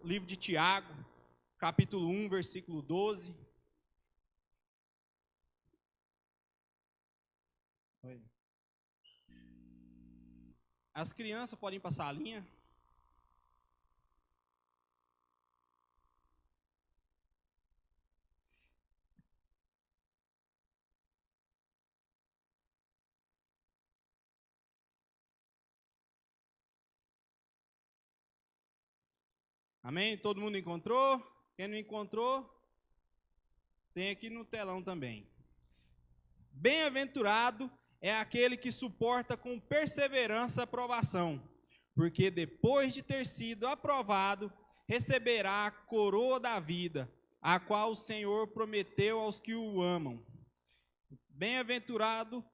Livro de Tiago, capítulo 1, versículo 12. As crianças podem passar a linha. Amém? Todo mundo encontrou? Quem não encontrou, tem aqui no telão também. Bem-aventurado é aquele que suporta com perseverança a provação, porque depois de ter sido aprovado, receberá a coroa da vida, a qual o Senhor prometeu aos que o amam. Bem-aventurado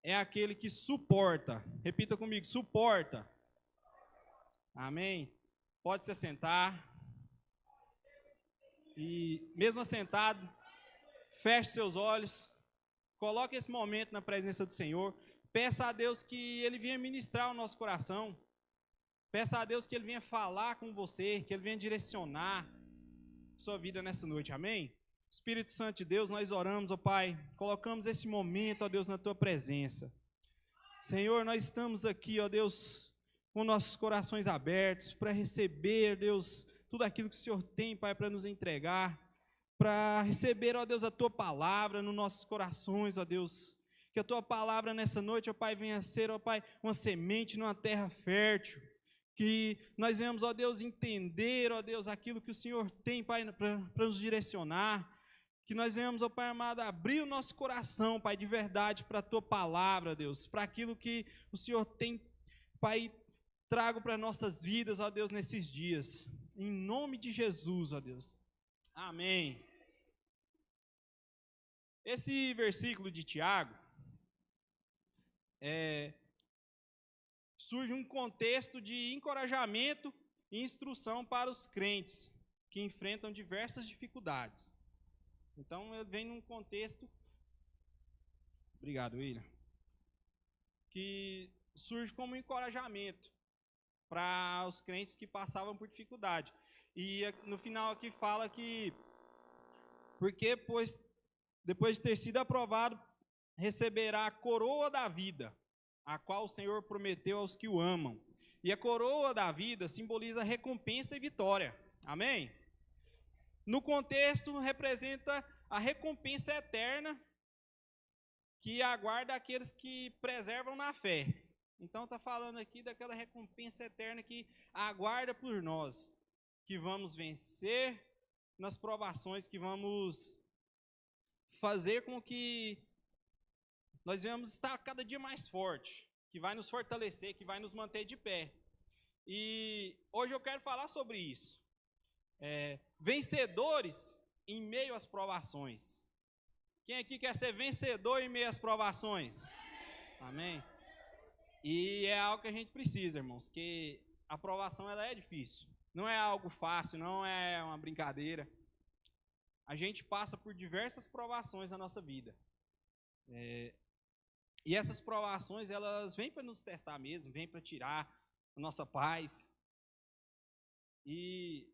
é aquele que suporta. Repita comigo, suporta. Amém? Pode se assentar. E mesmo assentado, feche seus olhos. Coloque esse momento na presença do Senhor. Peça a Deus que Ele venha ministrar o nosso coração. Peça a Deus que Ele venha falar com você, que Ele venha direcionar sua vida nessa noite. Amém? Espírito Santo de Deus, nós oramos, ó Pai. Colocamos esse momento, ó Deus, na Tua presença. Senhor, nós estamos aqui, ó Deus, com nossos corações abertos para receber, Deus, tudo aquilo que o Senhor tem, Pai, para nos entregar, para receber, ó Deus, a Tua palavra nos nossos corações, ó Deus, que a Tua palavra nessa noite, ó Pai, venha ser, ó Pai, uma semente numa terra fértil, que nós venhamos, ó Deus, entender, ó Deus, aquilo que o Senhor tem, Pai, para nos direcionar, que nós venhamos, ó Pai amado, abrir o nosso coração, Pai, de verdade, para a Tua palavra, Deus, para aquilo que o Senhor tem, Pai, trago para nossas vidas, ó Deus, nesses dias. Em nome de Jesus, ó Deus. Amém. Esse versículo de Tiago surge um contexto de encorajamento e instrução para os crentes que enfrentam diversas dificuldades. Então, ele vem num contexto, obrigado, William, que surge como um encorajamento para os crentes que passavam por dificuldade. E no final aqui fala que, porque pois, depois de ter sido aprovado, receberá a coroa da vida, a qual o Senhor prometeu aos que o amam. E a coroa da vida simboliza recompensa e vitória. Amém? No contexto, representa a recompensa eterna que aguarda aqueles que preservam na fé. Então está falando aqui daquela recompensa eterna que aguarda por nós, que vamos vencer nas provações, que vamos fazer com que nós venhamos estar cada dia mais forte, que vai nos fortalecer, que vai nos manter de pé. E hoje eu quero falar sobre isso. Vencedores em meio às provações. Quem aqui quer ser vencedor em meio às provações? Amém? E é algo que a gente precisa, irmãos, que a provação ela é difícil. Não é algo fácil, não é uma brincadeira. A gente passa por diversas provações na nossa vida. E essas provações, elas vêm para nos testar mesmo, vêm para tirar a nossa paz. E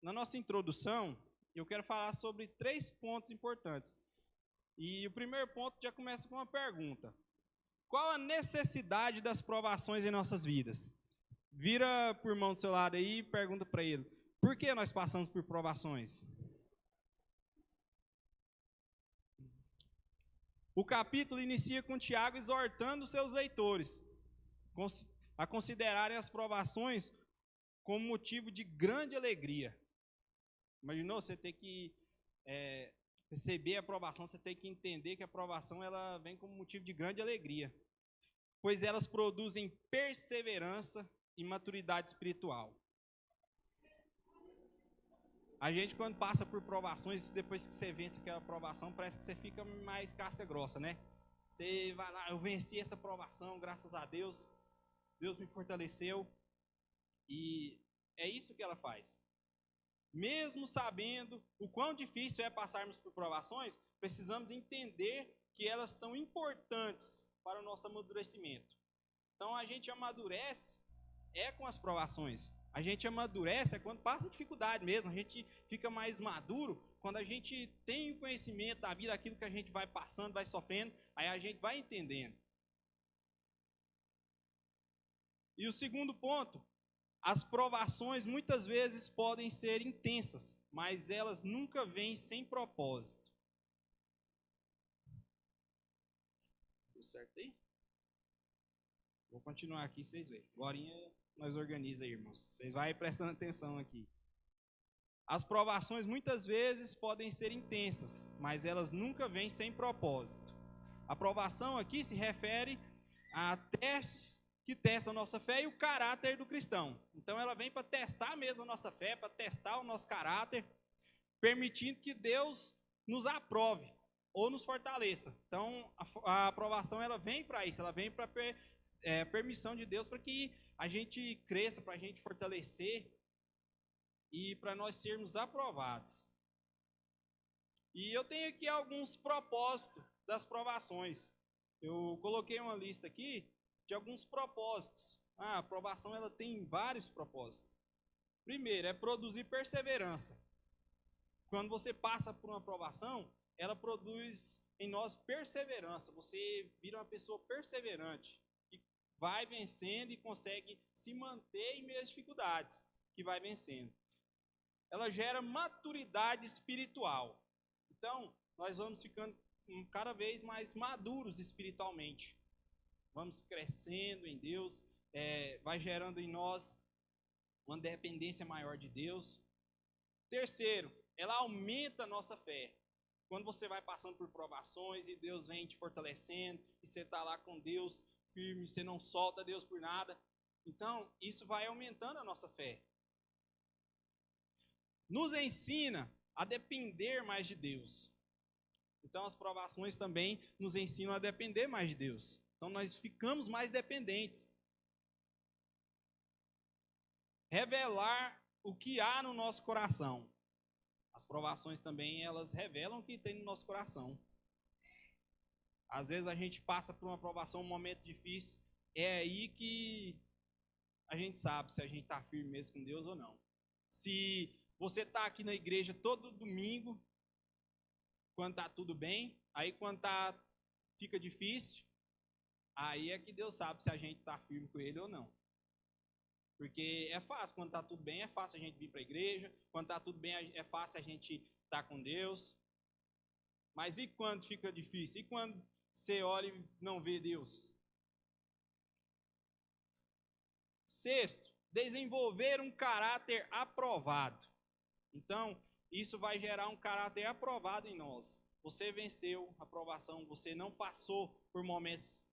na nossa introdução, eu quero falar sobre 3 pontos importantes. E o primeiro ponto já começa com uma pergunta. Qual a necessidade das provações em nossas vidas? Vira por mão do seu lado aí e pergunta para ele. Por que nós passamos por provações? O capítulo inicia com Tiago exortando seus leitores a considerarem as provações como motivo de grande alegria. Imaginou você ter que receber a aprovação, você tem que entender que a aprovação ela vem como motivo de grande alegria, pois elas produzem perseverança e maturidade espiritual. A gente, quando passa por provações, depois que você vence aquela provação, parece que você fica mais casca grossa, né? Você vai lá, eu venci essa provação, graças a Deus, Deus me fortaleceu, e é isso que ela faz. Mesmo sabendo o quão difícil é passarmos por provações, precisamos entender que elas são importantes para o nosso amadurecimento. Então a gente amadurece com as provações. A gente amadurece quando passa dificuldade mesmo, a gente fica mais maduro quando a gente tem o conhecimento da vida, aquilo que a gente vai passando, vai sofrendo, aí a gente vai entendendo. E o segundo ponto, as provações muitas vezes podem ser intensas, mas elas nunca vêm sem propósito. Tudo certo aí? Vou continuar aqui, vocês veem. Agora nós organizamos aí, irmãos. Vocês vão prestando atenção aqui. As provações muitas vezes podem ser intensas, mas elas nunca vêm sem propósito. A provação aqui se refere a testes que testam a nossa fé e o caráter do cristão. Então ela vem para testar mesmo a nossa fé, para testar o nosso caráter, permitindo que Deus nos aprove ou nos fortaleça. Então a aprovação ela vem para isso, ela vem para permissão de Deus para que a gente cresça, para a gente fortalecer e para nós sermos aprovados. E eu tenho aqui alguns propósitos das provações. Eu coloquei uma lista aqui de alguns propósitos. A aprovação ela tem vários propósitos. Primeiro é produzir perseverança. Quando você passa por uma aprovação, ela produz em nós perseverança. Você vira uma pessoa perseverante, que vai vencendo e consegue se manter em meio às dificuldades, que vai vencendo. Ela gera maturidade espiritual. Então, nós vamos ficando cada vez mais maduros espiritualmente. Vamos crescendo em Deus, vai gerando em nós uma dependência maior de Deus. Terceiro, ela aumenta a nossa fé. Quando você vai passando por provações e Deus vem te fortalecendo, e você está lá com Deus firme, você não solta Deus por nada, então isso vai aumentando a nossa fé. Nos ensina a depender mais de Deus. Então as provações também nos ensinam a depender mais de Deus. Então nós ficamos mais dependentes. Revelar o que há no nosso coração. As provações também, elas revelam o que tem no nosso coração. Às vezes a gente passa por uma provação, um momento difícil, é aí que a gente sabe se a gente está firme mesmo com Deus ou não. Se você está aqui na igreja todo domingo, quando está tudo bem, aí quando fica difícil, aí é que Deus sabe se a gente está firme com Ele ou não. Porque é fácil, quando está tudo bem, é fácil a gente vir para a igreja, quando está tudo bem, é fácil a gente estar com Deus. Mas e quando fica difícil? E quando você olha e não vê Deus? Sexto, desenvolver um caráter aprovado. Então, isso vai gerar um caráter aprovado em nós. Você venceu a aprovação, você não passou por momentos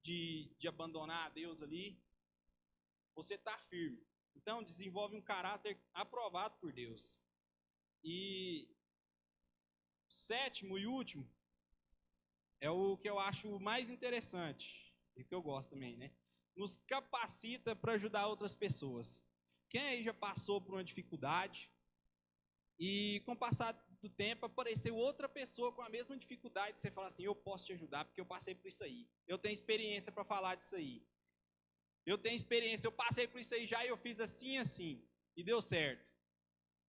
de abandonar a Deus ali. Você está firme. Então, desenvolve um caráter aprovado por Deus. E sétimo e último, é o que eu acho mais interessante, e que eu gosto também, né? Nos capacita para ajudar outras pessoas. Quem aí já passou por uma dificuldade e com o passar do tempo apareceu outra pessoa com a mesma dificuldade, você fala assim, eu posso te ajudar porque eu passei por isso aí. Eu tenho experiência para falar disso aí. Eu tenho experiência, eu passei por isso aí já e eu fiz assim, assim, e deu certo.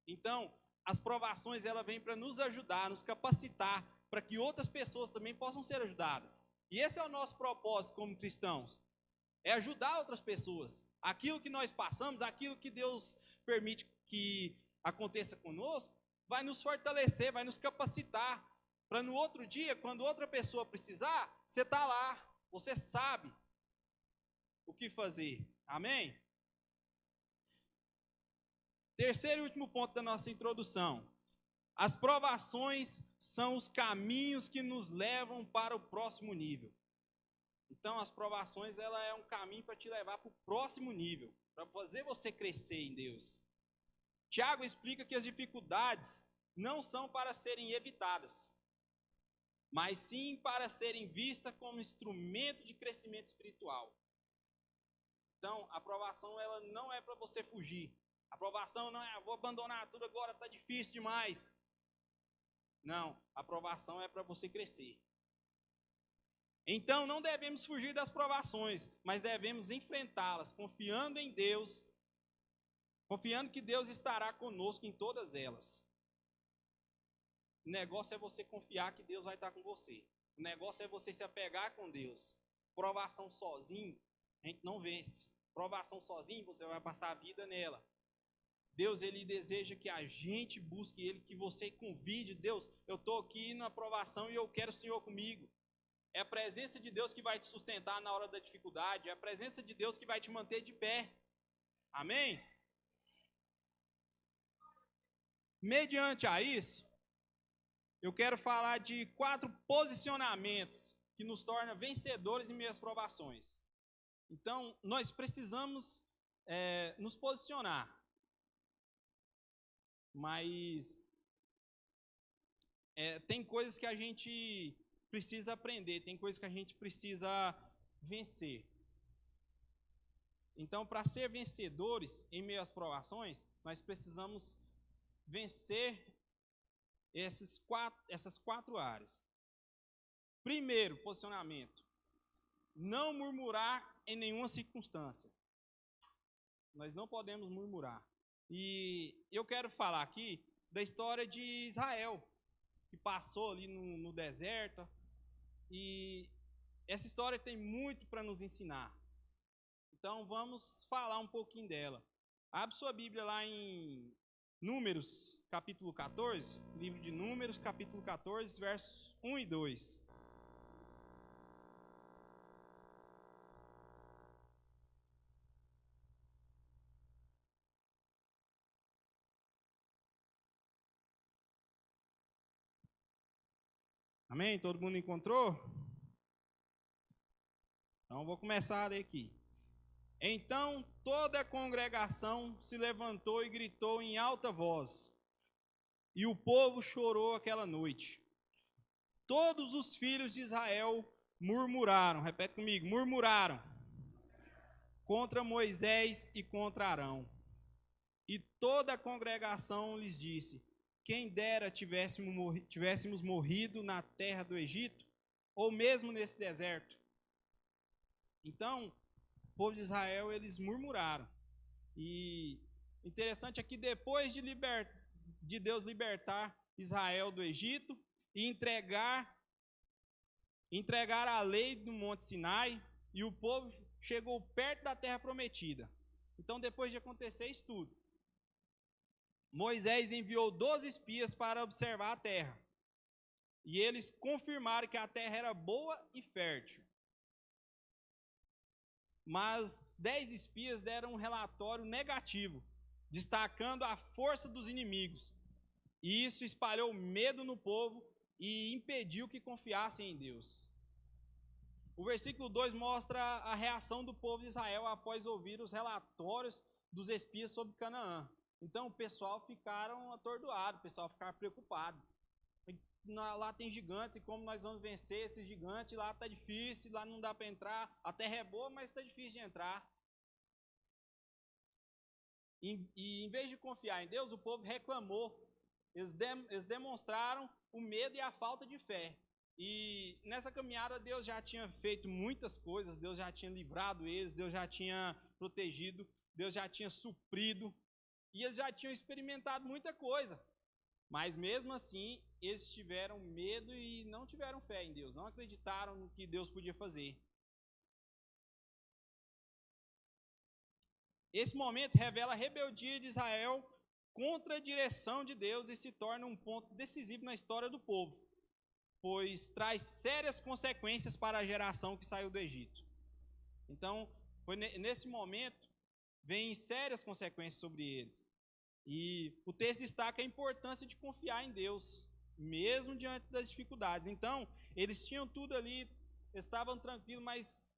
Então, as provações, ela vem para nos ajudar, nos capacitar, para que outras pessoas também possam ser ajudadas. E esse é o nosso propósito como cristãos, é ajudar outras pessoas. Aquilo que nós passamos, aquilo que Deus permite que aconteça conosco, vai nos fortalecer, vai nos capacitar, para no outro dia, quando outra pessoa precisar, você está lá, você sabe o que fazer. Amém? Terceiro e último ponto da nossa introdução. As provações são os caminhos que nos levam para o próximo nível. Então, as provações, ela é um caminho para te levar para o próximo nível, para fazer você crescer em Deus. Tiago explica que as dificuldades não são para serem evitadas, mas sim para serem vistas como instrumento de crescimento espiritual. Então, a provação ela não é para você fugir. A provação não é, vou abandonar tudo agora, está difícil demais. Não, a provação é para você crescer. Então, não devemos fugir das provações, mas devemos enfrentá-las, confiando em Deus Confiando que Deus estará conosco em todas elas. O negócio é você confiar que Deus vai estar com você. O negócio é você se apegar com Deus. Provação sozinho, a gente não vence. Provação sozinho, você vai passar a vida nela. Deus, Ele deseja que a gente busque Ele, que você convide. Deus, eu estou aqui na provação e eu quero o Senhor comigo. É a presença de Deus que vai te sustentar na hora da dificuldade. É a presença de Deus que vai te manter de pé. Amém? Mediante a isso, eu quero falar de 4 posicionamentos que nos tornam vencedores em meio às provações. Então, nós precisamos nos posicionar. Mas tem coisas que a gente precisa aprender, tem coisas que a gente precisa vencer. Então, para ser vencedores em meio às provações, nós precisamos vencer essas 4 áreas. Primeiro posicionamento: não murmurar em nenhuma circunstância. Nós não podemos murmurar. E eu quero falar aqui da história de Israel, que passou ali no deserto. E essa história tem muito para nos ensinar. Então vamos falar um pouquinho dela. Abre sua Bíblia lá em Números, capítulo 14. Livro de Números, capítulo 14, versos 1 e 2. Amém? Todo mundo encontrou? Então vou começar aqui. Então toda a congregação se levantou e gritou em alta voz, e o povo chorou aquela noite. Todos os filhos de Israel murmuraram, repete comigo, murmuraram contra Moisés e contra Arão. E toda a congregação lhes disse: quem dera tivéssemos morrido na terra do Egito, ou mesmo nesse deserto. Então, o povo de Israel, eles murmuraram. E interessante é que depois de Deus libertar Israel do Egito e entregar a lei do Monte Sinai, e o povo chegou perto da terra prometida. Então, depois de acontecer isso tudo, Moisés enviou 12 espias para observar a terra. E eles confirmaram que a terra era boa e fértil. Mas 10 espias deram um relatório negativo, destacando a força dos inimigos. E isso espalhou medo no povo e impediu que confiassem em Deus. O versículo 2 mostra a reação do povo de Israel após ouvir os relatórios dos espias sobre Canaã. Então o pessoal ficaram atordoados, o pessoal ficaram preocupado. Lá tem gigantes, e como nós vamos vencer esses gigantes? Lá está difícil, lá não dá para entrar. A terra é boa, mas está difícil de entrar. E em vez de confiar em Deus, o povo reclamou. Eles demonstraram o medo e a falta de fé. E nessa caminhada Deus já tinha feito muitas coisas, Deus já tinha livrado eles, Deus já tinha protegido, Deus já tinha suprido. E eles já tinham experimentado muita coisa. Mas mesmo assim, eles tiveram medo e não tiveram fé em Deus. Não acreditaram no que Deus podia fazer. Esse momento revela a rebeldia de Israel contra a direção de Deus e se torna um ponto decisivo na história do povo, pois traz sérias consequências para a geração que saiu do Egito. Então, foi nesse momento, vem sérias consequências sobre eles. E o texto destaca a importância de confiar em Deus, mesmo diante das dificuldades. Então, eles tinham tudo ali, estavam tranquilos, mas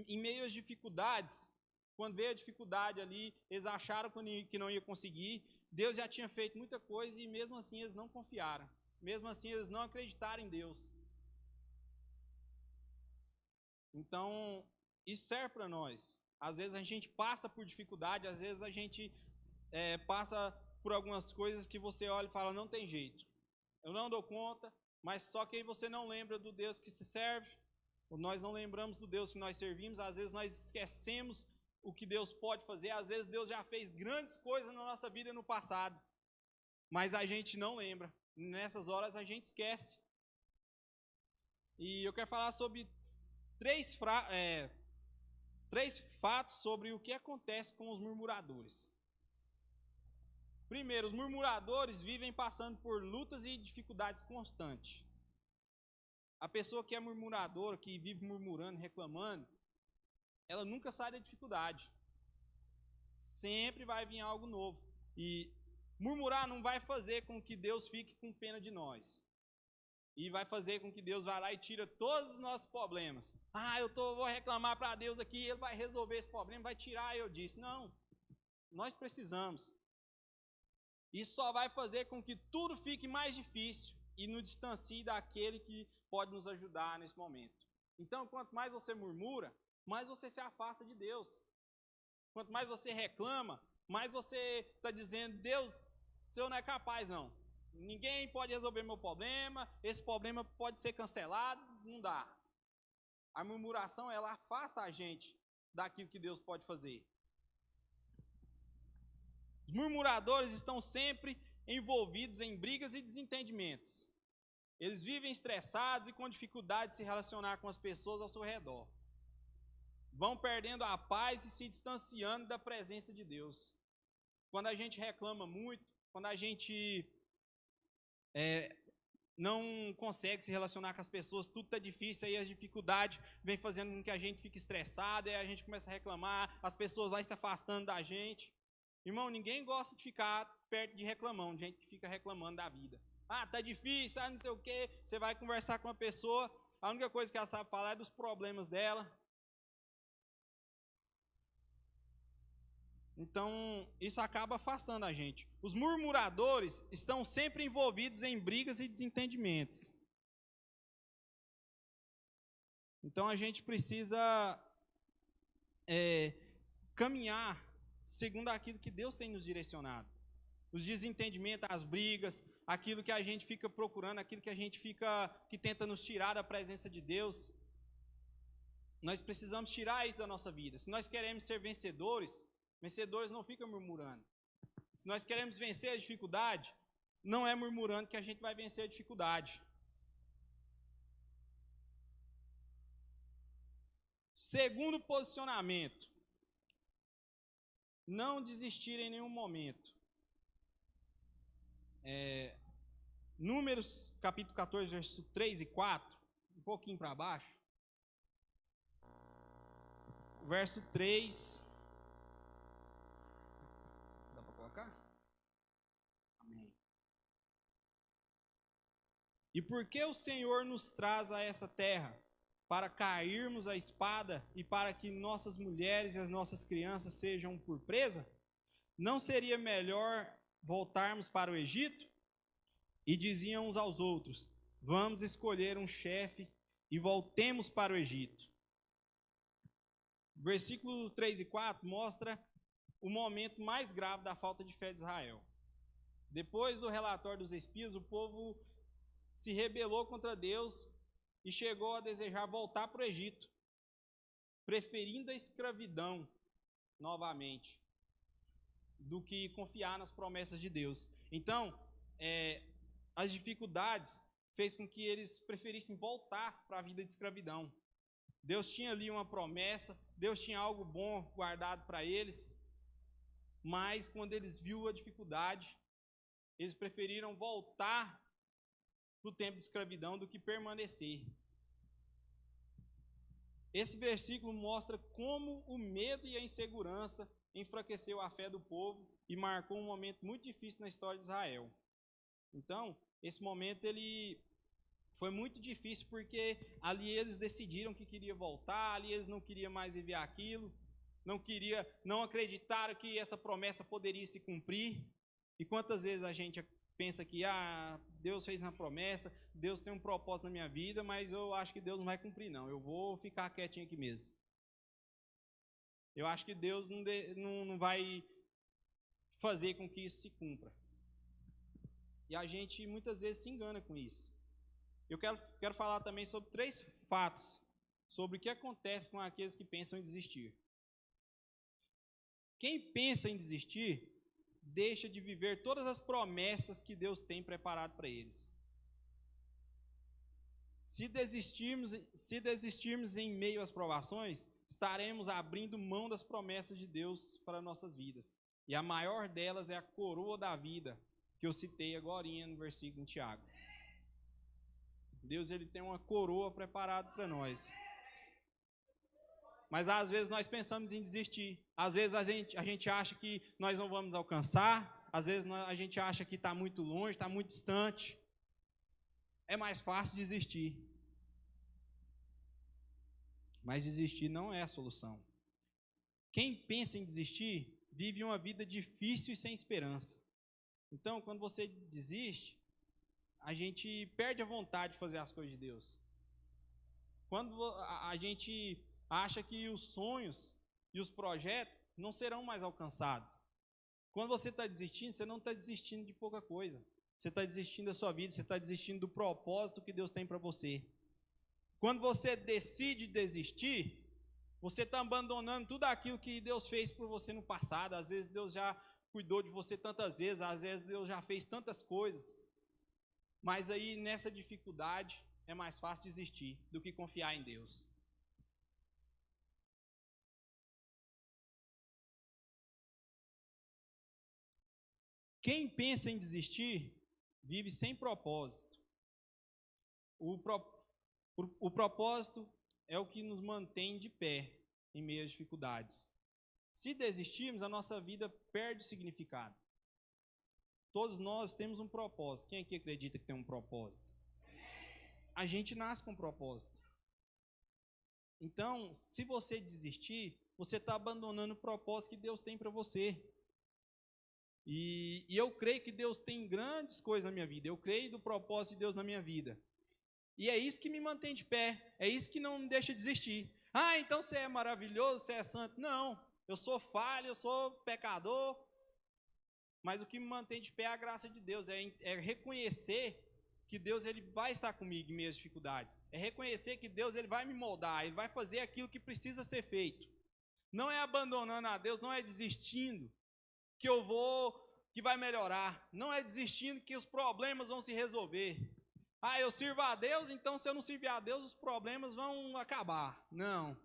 em meio às dificuldades, quando veio a dificuldade ali, eles acharam que não ia conseguir. Deus já tinha feito muita coisa e mesmo assim eles não confiaram. Mesmo assim eles não acreditaram em Deus. Então, isso serve para nós. Às vezes a gente passa por dificuldade, às vezes a gente passa por algumas coisas que você olha e fala, não tem jeito. Eu não dou conta, mas só que aí você não lembra do Deus que se serve, ou nós não lembramos do Deus que nós servimos, às vezes nós esquecemos o que Deus pode fazer. Às vezes Deus já fez grandes coisas na nossa vida no passado, mas a gente não lembra. Nessas horas a gente esquece. E eu quero falar sobre três fatos sobre o que acontece com os murmuradores. Primeiro, os murmuradores vivem passando por lutas e dificuldades constantes. A pessoa que é murmuradora, que vive murmurando, reclamando, ela nunca sai da dificuldade. Sempre vai vir algo novo. E murmurar não vai fazer com que Deus fique com pena de nós. E vai fazer com que Deus vá lá e tira todos os nossos problemas. Vou reclamar para Deus aqui, Ele vai resolver esse problema, vai tirar. Eu disse, não, nós precisamos. Isso só vai fazer com que tudo fique mais difícil e nos distancie daquele que pode nos ajudar nesse momento. Então, quanto mais você murmura, mais você se afasta de Deus. Quanto mais você reclama, mais você está dizendo, Deus, o Senhor não é capaz, não. Ninguém pode resolver meu problema, esse problema pode ser cancelado, não dá. A murmuração, ela afasta a gente daquilo que Deus pode fazer. Os murmuradores estão sempre envolvidos em brigas e desentendimentos. Eles vivem estressados e com dificuldade de se relacionar com as pessoas ao seu redor. Vão perdendo a paz e se distanciando da presença de Deus. Quando a gente reclama muito, quando a gente não consegue se relacionar com as pessoas, tudo está difícil, aí as dificuldades vêm fazendo com que a gente fique estressado, aí a gente começa a reclamar, as pessoas vão se afastando da gente. Irmão, ninguém gosta de ficar perto de reclamão, de gente que fica reclamando da vida. Tá difícil, não sei o quê. Você vai conversar com uma pessoa, a única coisa que ela sabe falar é dos problemas dela. Então, isso acaba afastando a gente. Os murmuradores estão sempre envolvidos em brigas e desentendimentos. Então, a gente precisa caminhar segundo aquilo que Deus tem nos direcionado. Os desentendimentos, as brigas, aquilo que a gente fica procurando, aquilo que a gente que tenta nos tirar da presença de Deus. Nós precisamos tirar isso da nossa vida. Se nós queremos ser vencedores não ficam murmurando. Se nós queremos vencer a dificuldade, não é murmurando que a gente vai vencer a dificuldade. Segundo posicionamento, não desistir em nenhum momento. Números, capítulo 14, verso 3 e 4, um pouquinho para baixo. Verso 3. Dá para colocar? Amém. E por que o Senhor nos traz a essa terra? Para cairmos a espada e para que nossas mulheres e as nossas crianças sejam por presa? Não seria melhor voltarmos para o Egito? E diziam uns aos outros, vamos escolher um chefe e voltemos para o Egito. Versículos 3 e 4 mostra o momento mais grave da falta de fé de Israel. Depois do relatório dos espias, o povo se rebelou contra Deus e chegou a desejar voltar para o Egito, preferindo a escravidão novamente, do que confiar nas promessas de Deus. Então, as dificuldades fez com que eles preferissem voltar para a vida de escravidão. Deus tinha ali uma promessa, Deus tinha algo bom guardado para eles, mas quando eles viram a dificuldade, eles preferiram voltar para o tempo de escravidão do que permanecer. Esse versículo mostra como o medo e a insegurança enfraqueceu a fé do povo e marcou um momento muito difícil na história de Israel. Então, esse momento ele foi muito difícil porque ali eles decidiram que queriam voltar, ali eles não queriam mais viver aquilo, não acreditaram que essa promessa poderia se cumprir. E quantas vezes a gente pensa que Deus fez uma promessa, Deus tem um propósito na minha vida, mas eu acho que Deus não vai cumprir não, eu vou ficar quietinho aqui mesmo. Eu acho que Deus não vai fazer com que isso se cumpra. E a gente muitas vezes se engana com isso. Eu quero falar também sobre 3 fatos sobre o que acontece com aqueles que pensam em desistir. Quem pensa em desistir, deixa de viver todas as promessas que Deus tem preparado para eles. Se desistirmos em meio às provações, estaremos abrindo mão das promessas de Deus para nossas vidas. E a maior delas é a coroa da vida, que eu citei agora no versículo de Tiago. Deus, ele tem uma coroa preparada para nós. Mas às vezes nós pensamos em desistir. Às vezes a gente acha que nós não vamos alcançar. Às vezes a gente acha que está muito longe, está muito distante. É mais fácil desistir. Mas desistir não é a solução. Quem pensa em desistir, vive uma vida difícil e sem esperança. Então, quando você desiste, a gente perde a vontade de fazer as coisas de Deus. Quando a gente acha que os sonhos e os projetos não serão mais alcançados. Quando você está desistindo, você não está desistindo de pouca coisa. Você está desistindo da sua vida, você está desistindo do propósito que Deus tem para você. Quando você decide desistir, você está abandonando tudo aquilo que Deus fez por você no passado. Às vezes Deus já cuidou de você tantas vezes, às vezes Deus já fez tantas coisas. Mas aí nessa dificuldade é mais fácil desistir do que confiar em Deus. Quem pensa em desistir, vive sem propósito. O propósito é o que nos mantém de pé em meio às dificuldades. Se desistirmos, a nossa vida perde o significado. Todos nós temos um propósito. Quem aqui acredita que tem um propósito? A gente nasce com um propósito. Então, se você desistir, você está abandonando o propósito que Deus tem para você. E eu creio que Deus tem grandes coisas na minha vida. Eu creio do propósito de Deus na minha vida. E é isso que me mantém de pé. É isso que não me deixa desistir. Ah, então você é maravilhoso, você é santo. Não, eu sou falho, eu sou pecador. Mas o que me mantém de pé é a graça de Deus. É reconhecer que Deus ele vai estar comigo em minhas dificuldades. É reconhecer que Deus ele vai me moldar. Ele vai fazer aquilo que precisa ser feito. Não é abandonando a Deus, não é desistindo que vai melhorar. Não é desistindo que os problemas vão se resolver. Ah, eu sirvo a Deus, então se eu não servir a Deus, os problemas vão acabar. Não.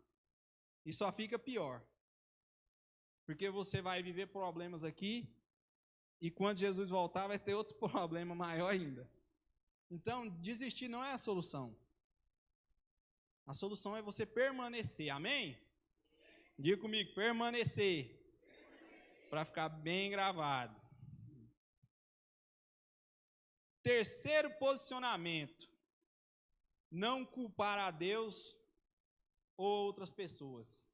E só fica pior. Porque você vai viver problemas aqui, e quando Jesus voltar, vai ter outro problema maior ainda. Então, desistir não é a solução. A solução é você permanecer. Amém? Diga comigo, permanecer. Para ficar bem gravado. Terceiro posicionamento. Não culpar a Deus ou outras pessoas.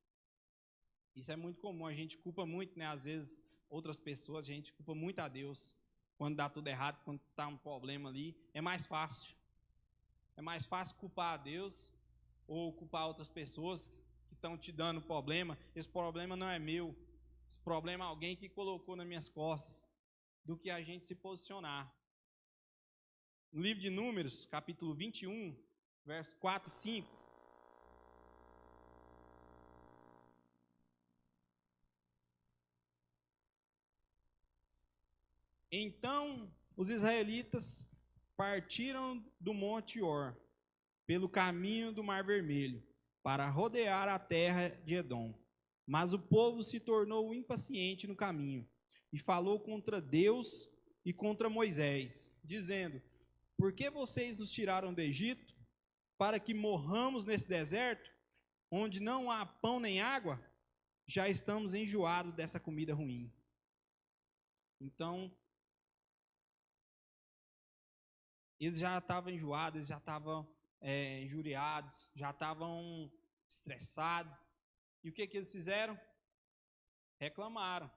Isso é muito comum, a gente culpa muito, né? Às vezes, outras pessoas, a gente culpa muito a Deus. Quando dá tudo errado, quando está um problema ali, é mais fácil. É mais fácil culpar a Deus ou culpar outras pessoas que estão te dando problema. Esse problema não é meu. Esse problema é alguém que colocou nas minhas costas, do que a gente se posicionar. No livro de Números, capítulo 21, versos 4 e 5. Então os israelitas partiram do Monte Or, pelo caminho do Mar Vermelho, para rodear a terra de Edom. Mas o povo se tornou impaciente no caminho, e falou contra Deus e contra Moisés, dizendo: por que vocês nos tiraram do Egito, para que morramos nesse deserto, onde não há pão nem água? Já estamos enjoados dessa comida ruim. Então, eles já estavam enjoados, eles já estavam injuriados, já estavam estressados. E o que eles fizeram? Reclamaram.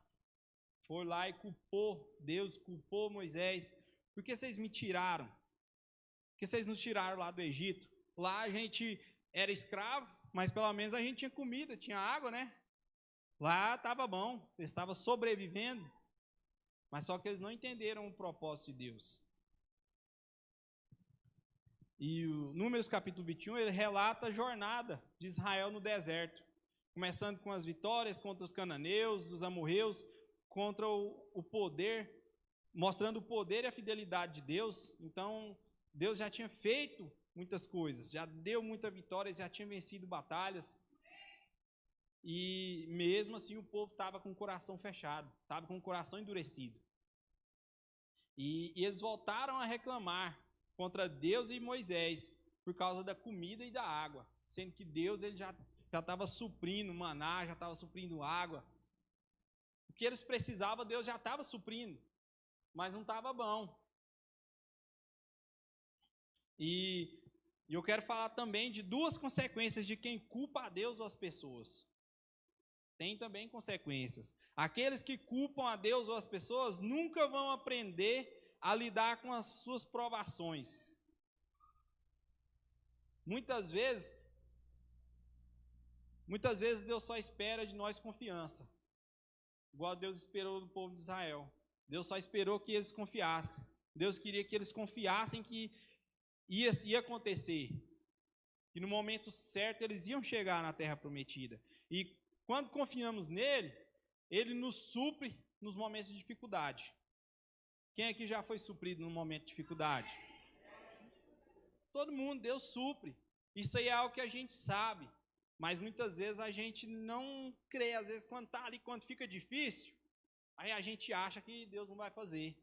Foi lá e culpou Deus, culpou Moisés. Por que vocês me tiraram? Por que vocês nos tiraram lá do Egito? Lá a gente era escravo, mas pelo menos a gente tinha comida, tinha água, né? Lá estava bom, eles estavam sobrevivendo. Mas só que eles não entenderam o propósito de Deus. E o Números capítulo 21, ele relata a jornada de Israel no deserto. começando com as vitórias contra os cananeus, os amorreus, contra o poder, mostrando o poder e a fidelidade de Deus. Então, Deus já tinha feito muitas coisas, já deu muita vitória, já tinha vencido batalhas. E mesmo assim o povo estava com o coração fechado, estava com o coração endurecido. E eles voltaram a reclamar contra Deus e Moisés por causa da comida e da água, sendo que Deus ele já estava suprindo maná, já estava suprindo água. O que eles precisavam, Deus já estava suprindo, mas não estava bom. E eu quero falar também de duas consequências de quem culpa a Deus ou as pessoas. Tem também consequências. Aqueles que culpam a Deus ou as pessoas nunca vão aprender a lidar com as suas provações. Muitas vezes Deus só espera de nós confiança. Igual Deus esperou do povo de Israel. Deus só esperou que eles confiassem. Deus queria que eles confiassem que ia acontecer. Que no momento certo eles iam chegar na terra prometida. E quando confiamos nele, ele nos supre nos momentos de dificuldade. Quem aqui já foi suprido num momento de dificuldade? Todo mundo, Deus supre. Isso aí é algo que a gente sabe. Mas muitas vezes a gente não crê. Às vezes quando está ali, quando fica difícil, aí a gente acha que Deus não vai fazer.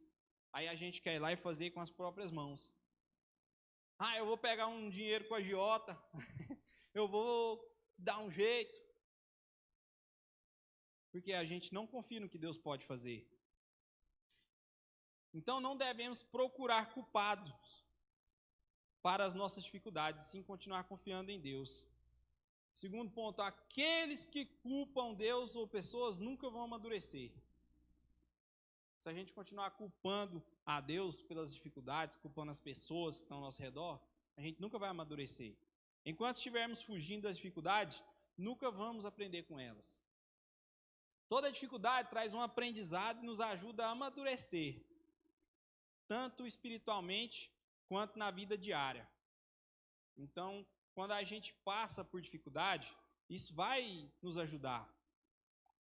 Aí a gente quer ir lá e fazer com as próprias mãos. Ah, eu vou pegar um dinheiro com a agiota. Eu vou dar um jeito. Porque a gente não confia no que Deus pode fazer. Então não devemos procurar culpados para as nossas dificuldades, sim continuar confiando em Deus. Segundo ponto, aqueles que culpam Deus ou pessoas nunca vão amadurecer. Se a gente continuar culpando a Deus pelas dificuldades, culpando as pessoas que estão ao nosso redor, a gente nunca vai amadurecer. Enquanto estivermos fugindo das dificuldades, nunca vamos aprender com elas. Toda dificuldade traz um aprendizado e nos ajuda a amadurecer, tanto espiritualmente quanto na vida diária. Então, quando a gente passa por dificuldade, isso vai nos ajudar.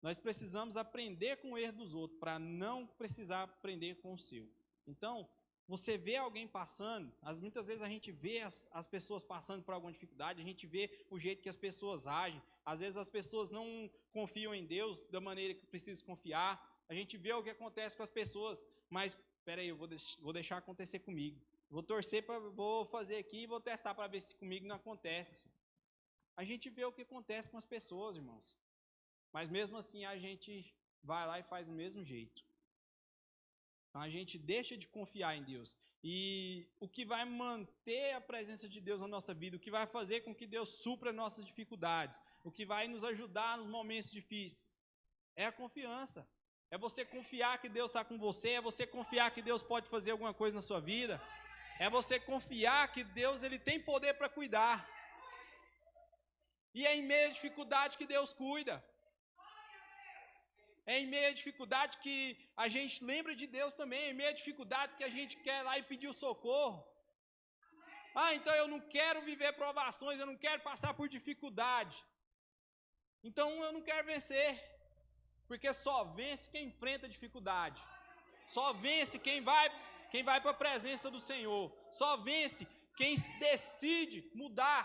Nós precisamos aprender com o erro dos outros, para não precisar aprender com o seu. Então, você vê alguém passando, muitas vezes a gente vê as pessoas passando por alguma dificuldade, a gente vê o jeito que as pessoas agem, às vezes as pessoas não confiam em Deus da maneira que precisam confiar, a gente vê o que acontece com as pessoas, mas, espera aí, eu vou deixar acontecer comigo, vou fazer aqui e vou testar para ver se comigo não acontece. A gente vê o que acontece com as pessoas, irmãos, mas mesmo assim a gente vai lá e faz do mesmo jeito. Então a gente deixa de confiar em Deus. E o que vai manter a presença de Deus na nossa vida, o que vai fazer com que Deus supra nossas dificuldades, o que vai nos ajudar nos momentos difíceis, é a confiança. É você confiar que Deus está com você, é você confiar que Deus pode fazer alguma coisa na sua vida, é você confiar que Deus ele tem poder para cuidar. E é em meio à dificuldade que Deus cuida. É em meio à dificuldade que a gente lembra de Deus também. É em meio à dificuldade que a gente quer ir lá e pedir o socorro. Ah, então eu não quero viver provações, eu não quero passar por dificuldade. Então eu não quero vencer. Porque só vence quem enfrenta dificuldade. Só vence quem vai para a presença do Senhor. Só vence quem decide mudar.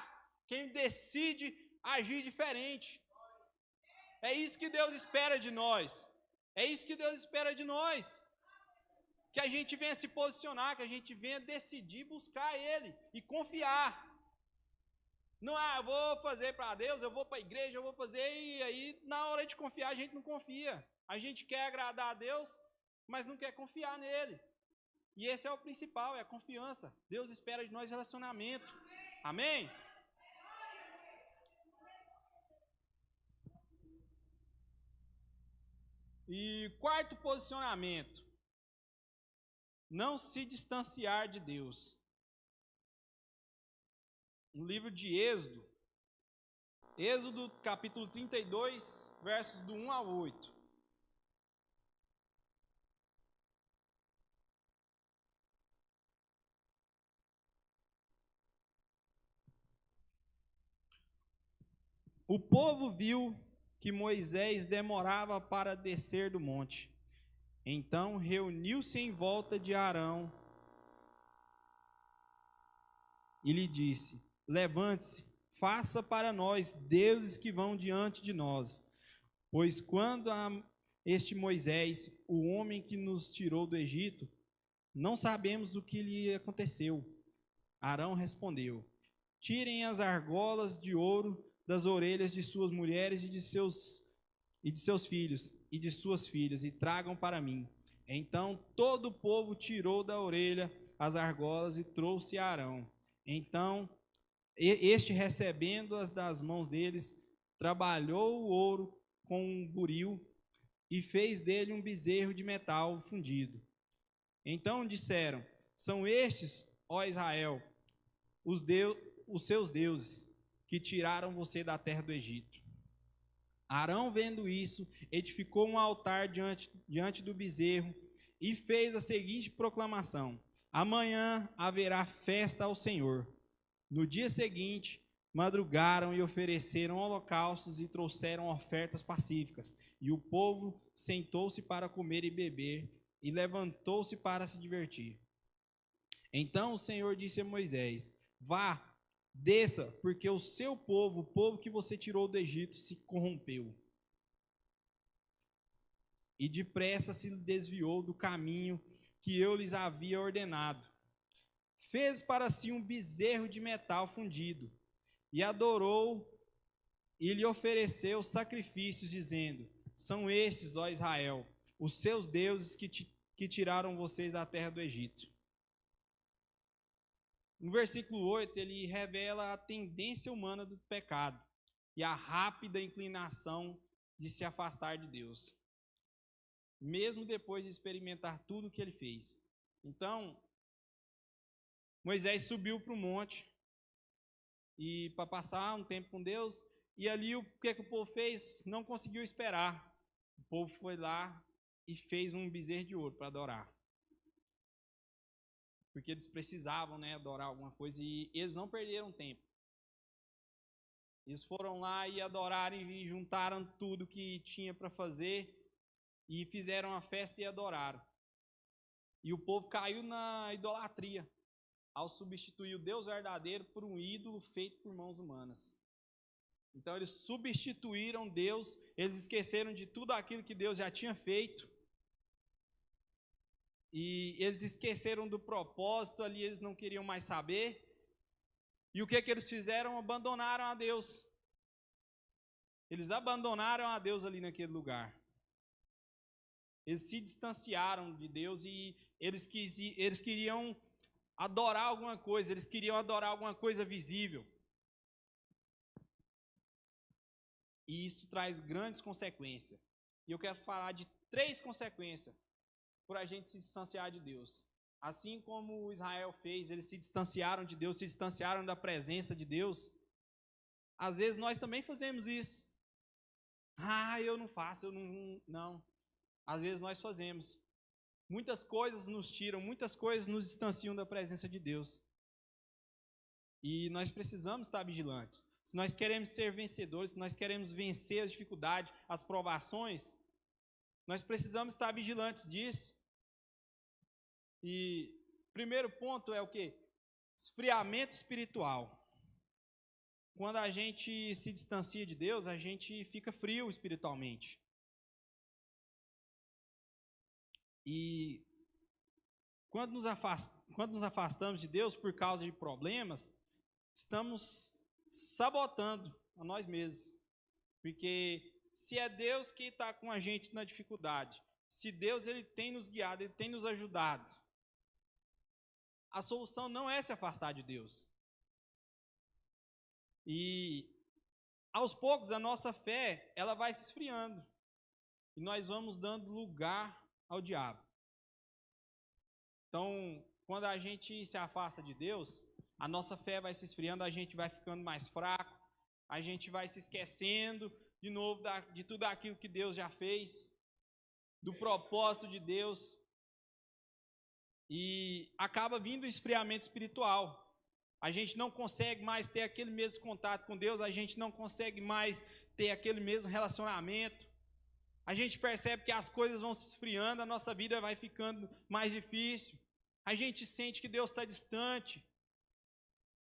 Quem decide agir diferente. É isso que Deus espera de nós. É isso que Deus espera de nós. Que a gente venha se posicionar, que a gente venha decidir buscar Ele e confiar. Não, eu vou fazer para Deus, eu vou para a igreja, eu vou fazer, e aí na hora de confiar a gente não confia. A gente quer agradar a Deus, mas não quer confiar nele. E esse é o principal, é a confiança. Deus espera de nós relacionamento. Amém? E quarto posicionamento, não se distanciar de Deus. No livro de Êxodo capítulo 32, versos do 1 ao 8. O povo viu que Moisés demorava para descer do monte. Então reuniu-se em volta de Arão e lhe disse: levante-se, faça para nós deuses que vão diante de nós. Pois quando a este Moisés, o homem que nos tirou do Egito, não sabemos o que lhe aconteceu. Arão respondeu: tirem as argolas de ouro das orelhas de suas mulheres e de seus filhos e de suas filhas, e tragam para mim. Então todo o povo tirou da orelha as argolas e trouxe a Arão. Então este, recebendo-as das mãos deles, trabalhou o ouro com um buril e fez dele um bezerro de metal fundido. Então disseram: são estes, ó Israel, os seus deuses, que tiraram você da terra do Egito. Arão, vendo isso, edificou um altar diante do bezerro e fez a seguinte proclamação: amanhã haverá festa ao Senhor. No dia seguinte, madrugaram e ofereceram holocaustos e trouxeram ofertas pacíficas. E o povo sentou-se para comer e beber, e levantou-se para se divertir. Então o Senhor disse a Moisés: vá, desça, porque o seu povo, o povo que você tirou do Egito, se corrompeu. E depressa se desviou do caminho que eu lhes havia ordenado. Fez para si um bezerro de metal fundido, e adorou, e lhe ofereceu sacrifícios, dizendo: são estes, ó Israel, os seus deuses que tiraram vocês da terra do Egito. No versículo 8, ele revela a tendência humana do pecado e a rápida inclinação de se afastar de Deus, mesmo depois de experimentar tudo o que ele fez. Então, Moisés subiu para o monte e para passar um tempo com Deus, e ali o que o povo fez? Não conseguiu esperar. O povo foi lá e fez um bezerro de ouro para adorar. Porque eles precisavam, adorar alguma coisa, e eles não perderam tempo. Eles foram lá e adoraram e juntaram tudo que tinha para fazer e fizeram a festa e adoraram. E o povo caiu na idolatria ao substituir o Deus verdadeiro por um ídolo feito por mãos humanas. Então eles substituíram Deus, eles esqueceram de tudo aquilo que Deus já tinha feito. E eles esqueceram do propósito ali, eles não queriam mais saber. E o que eles fizeram? Abandonaram a Deus. Eles abandonaram a Deus ali naquele lugar. Eles se distanciaram de Deus e eles queriam adorar alguma coisa, eles queriam adorar alguma coisa visível. E isso traz grandes consequências. E eu quero falar de 3 consequências por a gente se distanciar de Deus. Assim como Israel fez, eles se distanciaram de Deus, se distanciaram da presença de Deus. Às vezes nós também fazemos isso. Eu não faço, eu não. Às vezes nós fazemos. Muitas coisas nos tiram, muitas coisas nos distanciam da presença de Deus. E nós precisamos estar vigilantes. Se nós queremos ser vencedores, se nós queremos vencer as dificuldades, as provações, nós precisamos estar vigilantes disso. E o primeiro ponto é o quê? Esfriamento espiritual. Quando a gente se distancia de Deus, a gente fica frio espiritualmente. E quando nos afastamos de Deus por causa de problemas, estamos sabotando a nós mesmos. Porque se é Deus que está com a gente na dificuldade, se Deus ele tem nos guiado, ele tem nos ajudado, a solução não é se afastar de Deus. E aos poucos a nossa fé ela vai se esfriando e nós vamos dando lugar ao diabo. Então, quando a gente se afasta de Deus, a nossa fé vai se esfriando, a gente vai ficando mais fraco, a gente vai se esquecendo de novo de tudo aquilo que Deus já fez, do propósito de Deus, e acaba vindo o esfriamento espiritual. A gente não consegue mais ter aquele mesmo contato com Deus, a gente não consegue mais ter aquele mesmo relacionamento. A gente percebe que as coisas vão se esfriando, a nossa vida vai ficando mais difícil. A gente sente que Deus está distante.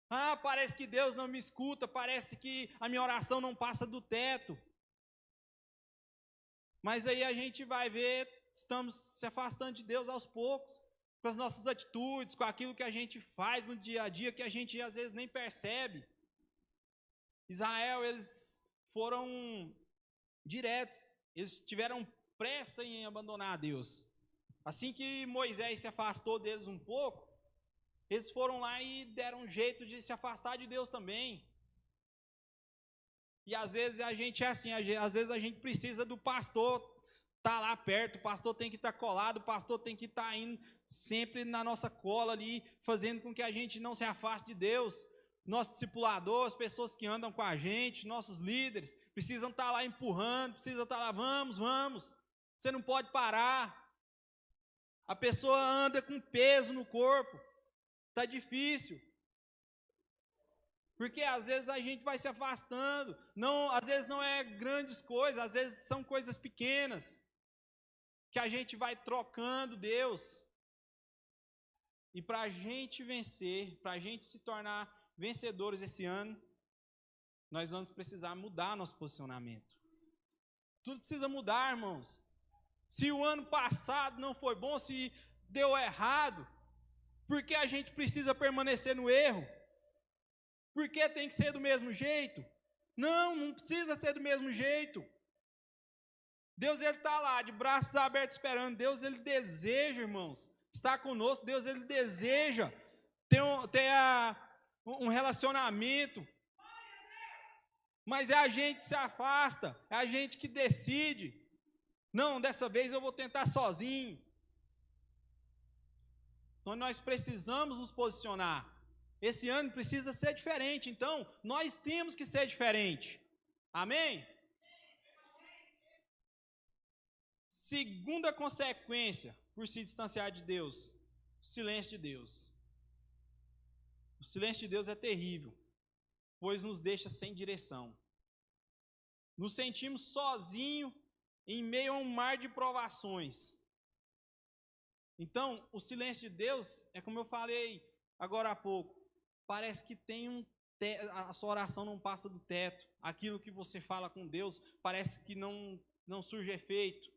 Ah, parece que Deus não me escuta, parece que a minha oração não passa do teto. Mas aí a gente vai ver, estamos se afastando de Deus aos poucos, com as nossas atitudes, com aquilo que a gente faz no dia a dia, que a gente às vezes nem percebe. Israel, eles foram diretos, eles tiveram pressa em abandonar a Deus. Assim que Moisés se afastou deles um pouco, eles foram lá e deram um jeito de se afastar de Deus também. E às vezes a gente é assim, às vezes a gente precisa do pastor estar lá perto, o pastor tem que estar colado, o pastor tem que estar indo sempre na nossa cola ali, fazendo com que a gente não se afaste de Deus. Nosso discipulador, as pessoas que andam com a gente, nossos líderes, precisam estar lá empurrando, precisam estar lá, vamos, vamos. Você não pode parar. A pessoa anda com peso no corpo, está difícil. Porque às vezes a gente vai se afastando, não, às vezes não é grandes coisas, às vezes são coisas pequenas, que a gente vai trocando Deus. E para a gente vencer, para a gente se tornar vencedores esse ano, nós vamos precisar mudar nosso posicionamento. Tudo precisa mudar, irmãos. Se o ano passado não foi bom, se deu errado, por que a gente precisa permanecer no erro? Por que tem que ser do mesmo jeito? Não, não precisa ser do mesmo jeito. Deus, ele está lá, de braços abertos esperando. Deus, ele deseja, irmãos, estar conosco. Deus, ele deseja ter um relacionamento. Mas é a gente que se afasta, é a gente que decide. Não, dessa vez eu vou tentar sozinho. Então nós precisamos nos posicionar. Esse ano precisa ser diferente, então nós temos que ser diferente. Amém? Segunda consequência por se distanciar de Deus, o silêncio de Deus. O silêncio de Deus é terrível, pois nos deixa sem direção. Nos sentimos sozinhos em meio a um mar de provações. Então, o silêncio de Deus é como eu falei agora há pouco. Parece que tem a sua oração não passa do teto. Aquilo que você fala com Deus parece que não surge efeito.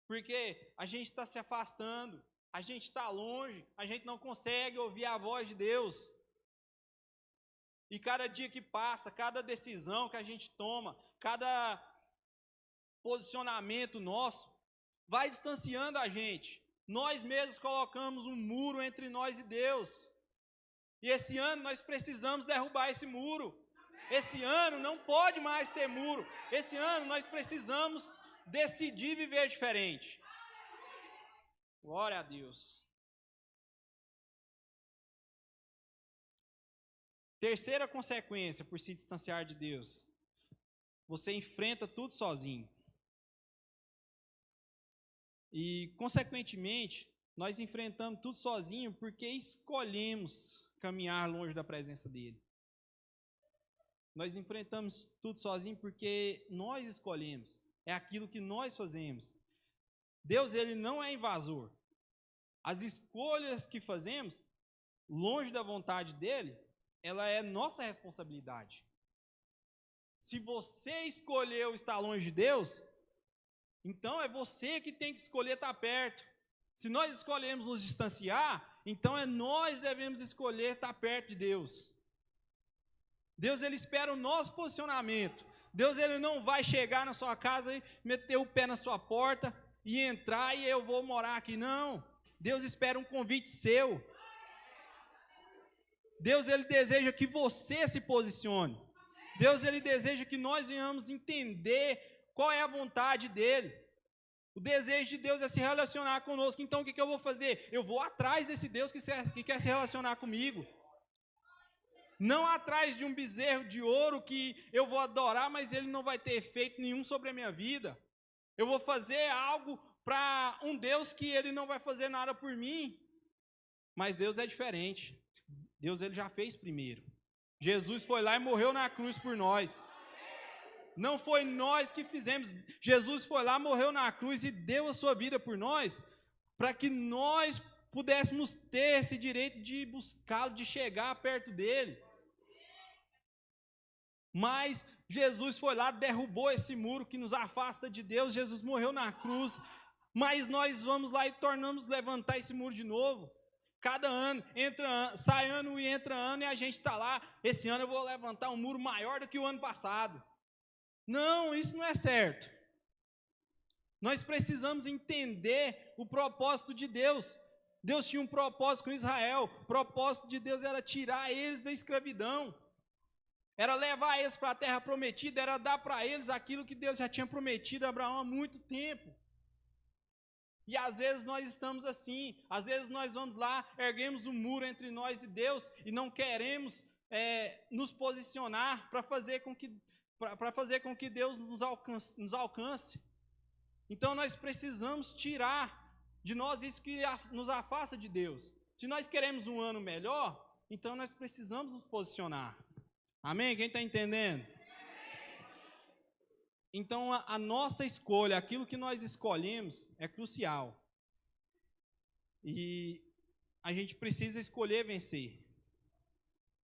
Porque a gente está se afastando, a gente está longe, a gente não consegue ouvir a voz de Deus. E cada dia que passa, cada decisão que a gente toma, cada posicionamento nosso, vai distanciando a gente. Nós mesmos colocamos um muro entre nós e Deus. E esse ano nós precisamos derrubar esse muro. Esse ano não pode mais ter muro. Esse ano nós precisamos decidir viver diferente. Glória a Deus. Terceira consequência por se distanciar de Deus. Você enfrenta tudo sozinho. E, consequentemente, nós enfrentamos tudo sozinho porque escolhemos caminhar longe da presença dele. Nós enfrentamos tudo sozinho porque nós escolhemos. É aquilo que nós fazemos. Deus, ele não é invasor. As escolhas que fazemos, longe da vontade dele, ela é nossa responsabilidade. Se você escolheu estar longe de Deus, então é você que tem que escolher estar perto. Se nós escolhemos nos distanciar, então nós devemos escolher estar perto de Deus. Deus, ele espera o nosso posicionamento. Deus, ele não vai chegar na sua casa e meter o pé na sua porta e entrar e eu vou morar aqui, não. Deus espera um convite seu. Deus, ele deseja que você se posicione. Deus, ele deseja que nós venhamos entender qual é a vontade dele. O desejo de Deus é se relacionar conosco. Então, o que eu vou fazer? Eu vou atrás desse Deus que quer se relacionar comigo. Não atrás de um bezerro de ouro que eu vou adorar, mas ele não vai ter efeito nenhum sobre a minha vida. Eu vou fazer algo para um Deus que ele não vai fazer nada por mim. Mas Deus é diferente. Deus ele já fez primeiro. Jesus foi lá e morreu na cruz por nós. Não foi nós que fizemos. Jesus foi lá, morreu na cruz e deu a sua vida por nós, para que nós pudéssemos ter esse direito de buscá-lo, de chegar perto dele. Mas Jesus foi lá, derrubou esse muro que nos afasta de Deus. Jesus morreu na cruz, mas nós vamos lá e tornamos levantar esse muro de novo. Cada ano, sai ano e entra ano, e a gente está lá, esse ano eu vou levantar um muro maior do que o ano passado. Não, isso não é certo. Nós precisamos entender o propósito de Deus. Deus tinha um propósito com Israel. O propósito de Deus era tirar eles da escravidão. Era levar eles para a terra prometida, era dar para eles aquilo que Deus já tinha prometido a Abraão há muito tempo. E às vezes nós estamos assim, às vezes nós vamos lá, erguemos um muro entre nós e Deus e não queremos nos posicionar para fazer com que Deus nos alcance. Então nós precisamos tirar de nós isso que nos afasta de Deus. Se nós queremos um ano melhor, então nós precisamos nos posicionar. Amém? Quem está entendendo? Então a nossa escolha, aquilo que nós escolhemos é crucial. E a gente precisa escolher vencer.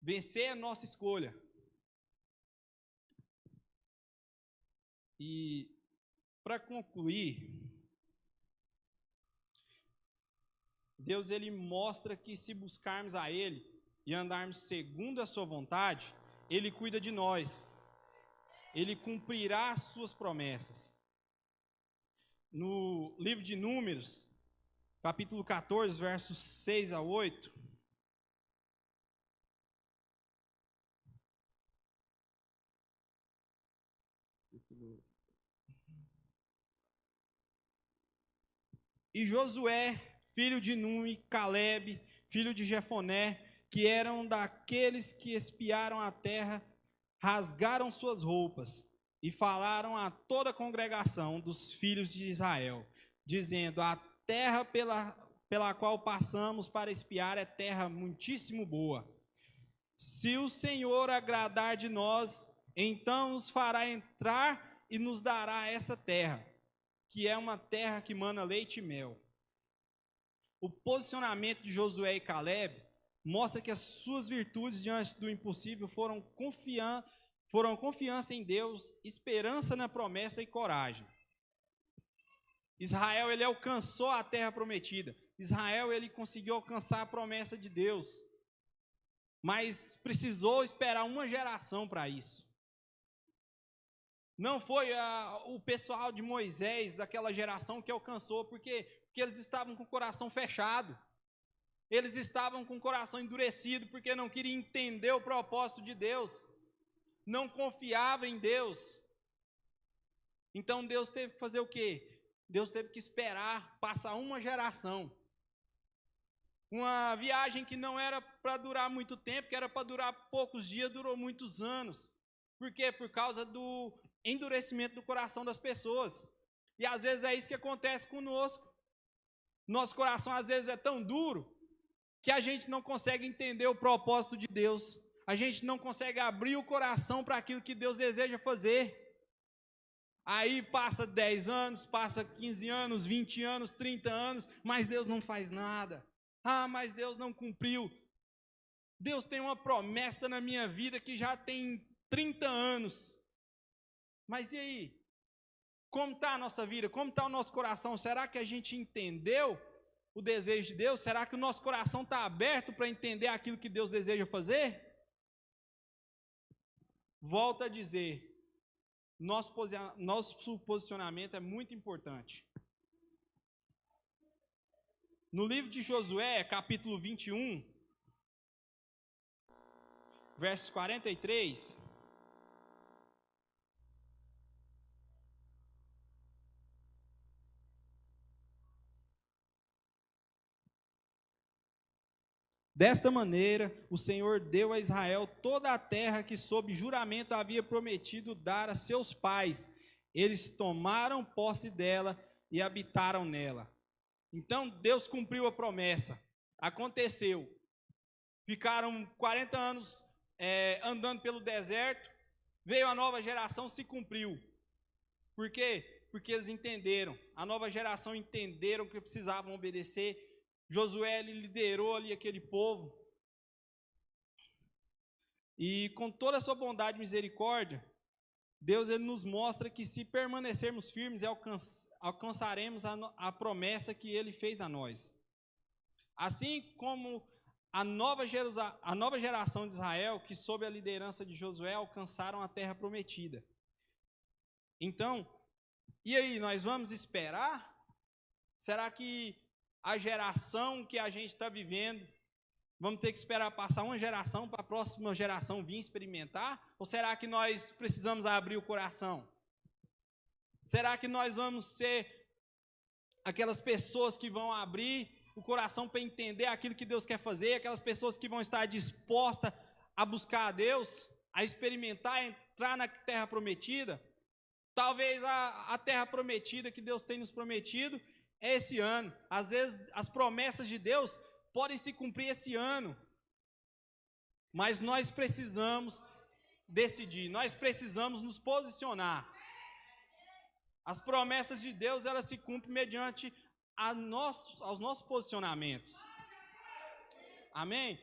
Vencer é a nossa escolha. E para concluir, Deus ele mostra que se buscarmos a Ele e andarmos segundo a sua vontade, Ele cuida de nós. Ele cumprirá as suas promessas. No livro de Números, capítulo 14, versos 6 a 8. E Josué, filho de Nun, e Calebe, filho de Jefoné, que eram daqueles que espiaram a terra, rasgaram suas roupas e falaram a toda a congregação dos filhos de Israel, dizendo: a terra pela qual passamos para espiar é terra muitíssimo boa. Se o Senhor agradar de nós, então nos fará entrar e nos dará essa terra, que é uma terra que mana leite e mel. O posicionamento de Josué e Calebe mostra que as suas virtudes diante do impossível foram confiança em Deus, esperança na promessa e coragem. Israel, ele alcançou a terra prometida. Israel, ele conseguiu alcançar a promessa de Deus. Mas precisou esperar uma geração para isso. Não foi o pessoal de Moisés, daquela geração, que alcançou, porque eles estavam com o coração fechado. Eles estavam com o coração endurecido, porque não queriam entender o propósito de Deus. Não confiavam em Deus. Então Deus teve que fazer o quê? Deus teve que esperar passar uma geração. Uma viagem que não era para durar muito tempo, que era para durar poucos dias, durou muitos anos. Por quê? Por causa do endurecimento do coração das pessoas. E às vezes é isso que acontece conosco. Nosso coração às vezes é tão duro que a gente não consegue entender o propósito de Deus. A gente não consegue abrir o coração para aquilo que Deus deseja fazer. Aí passa 10 anos, passa 15 anos, 20 anos, 30 anos, mas Deus não faz nada. Ah, mas Deus não cumpriu. Deus tem uma promessa na minha vida que já tem 30 anos. Mas e aí? Como está a nossa vida? Como está o nosso coração? Será que a gente entendeu o desejo de Deus? Será que o nosso coração está aberto para entender aquilo que Deus deseja fazer? Volto a dizer, nosso posicionamento é muito importante. No livro de Josué, capítulo 21, versos 43... Desta maneira, o Senhor deu a Israel toda a terra que sob juramento havia prometido dar a seus pais. Eles tomaram posse dela e habitaram nela. Então Deus cumpriu a promessa. Aconteceu. ficaram 40 anos andando pelo deserto, veio a nova geração, se cumpriu. Por quê? Porque eles entenderam, a nova geração entenderam que precisavam obedecer. Josué, ele liderou ali aquele povo, e com toda a sua bondade e misericórdia, Deus, ele nos mostra que se permanecermos firmes, alcançaremos a promessa que ele fez a nós. Assim como a nova geração de Israel, que sob a liderança de Josué, alcançaram a terra prometida. Então, e aí, nós vamos esperar? Será que a geração que a gente está vivendo, vamos ter que esperar passar uma geração para a próxima geração vir experimentar? Ou será que nós precisamos abrir o coração? Será que nós vamos ser aquelas pessoas que vão abrir o coração para entender aquilo que Deus quer fazer, aquelas pessoas que vão estar dispostas a buscar a Deus, a experimentar, a entrar na terra prometida? Talvez a terra prometida que Deus tem nos prometido é esse ano. Às vezes as promessas de Deus podem se cumprir esse ano, mas nós precisamos decidir, nós precisamos nos posicionar. As promessas de Deus, elas se cumprem mediante aos nossos posicionamentos. Amém?